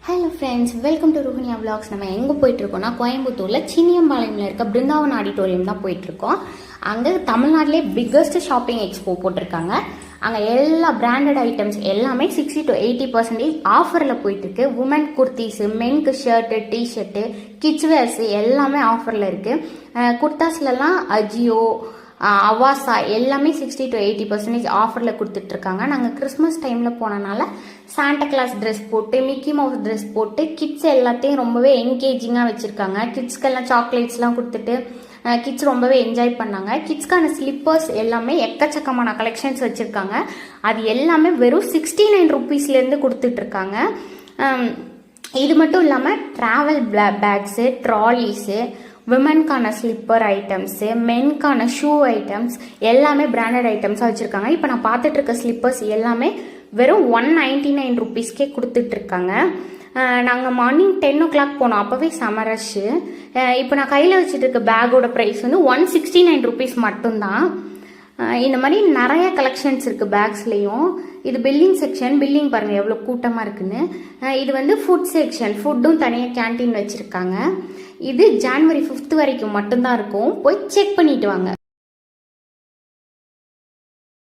Hello friends, welcome to Ruhinia vlogs. நம்ம எங்கே போயிட்டுருக்கோம்னா கோயம்புத்தூரில் சின்னியம்பாளையமில் இருக்க பிருந்தாவன் ஆடிட்டோரியம் தான் போயிட்டுருக்கோம். அங்கே தமிழ்நாட்டிலே பிக்கஸ்ட் ஷாப்பிங் எக்ஸ்போ போட்டிருக்காங்க. அங்கே எல்லா பிராண்டட் ஐட்டம்ஸ் எல்லாமே 60 to 80% ஆஃபரில் போயிட்டுருக்கு. உமன் குர்த்திஸு, மென்க்கு ஷர்ட்டு, டிஷர்ட்டு, கிட்ஸ் வேர்ஸு எல்லாமே ஆஃபரில் இருக்குது. குர்தாஸ்லலாம் அஜியோ, அவாசா எல்லாமே 60 to 80% ஆஃபரில் கொடுத்துட்ருக்காங்க. நாங்கள் கிறிஸ்மஸ் டைமில் போனனால சாண்டா கிளாஸ் ட்ரெஸ் போட்டு, மிக்கி மவுஸ் ட்ரெஸ் போட்டு, கிட்ஸ் எல்லாத்தையும் ரொம்பவே என்கேஜிங்காக வச்சுருக்காங்க. கிட்ஸ்க்கெல்லாம் சாக்லேட்ஸ்லாம் கொடுத்துட்டு கிட்ஸ் ரொம்பவே என்ஜாய் பண்ணாங்க. கிட்ஸ்க்கான ஸ்லிப்பர்ஸ் எல்லாமே எக்கச்சக்கமான கலெக்ஷன்ஸ் வச்சுருக்காங்க. அது எல்லாமே வெறும் 69 rupeesலேருந்து கொடுத்துட்ருக்காங்க. இது மட்டும் இல்லாமல் ட்ராவல் பேக்ஸு, ட்ராலிஸு, விமன்கான ஸ்லிப்பர் ஐட்டம்ஸு, மென்கான ஷூ ஐட்டம்ஸ் எல்லாமே பிராண்டட் ஐட்டம்ஸாக வச்சுருக்காங்க. இப்போ நான் பார்த்துட்டு இருக்க ஸ்லிப்பர்ஸ் எல்லாமே வெறும் 199 rupeesக்கே கொடுத்துட்ருக்காங்க. நாங்கள் மார்னிங் 10 o'clock போனோம், அப்போவே செம ரஷ்ஷு. இப்போ நான் கையில் வச்சுட்டு இருக்க பேக்கோட ப்ரைஸ் வந்து 169 rupees மட்டும்தான். இந்த மாதிரி நிறைய கலெக்ஷன்ஸ் இருக்குது பேக்ஸ்லேயும். இது பில்லிங் செக்ஷன். பில்லிங் பாருங்கள் எவ்வளோ கூட்டமாக இருக்குன்னு. இது வந்து ஃபுட் செக்ஷன். ஃபுட்டும் தனியாக கேன்டீன் வச்சுருக்காங்க. இது January 5th வரைக்கும் மட்டும்தான் இருக்கும். போய் செக் பண்ணிட்டு வாங்க.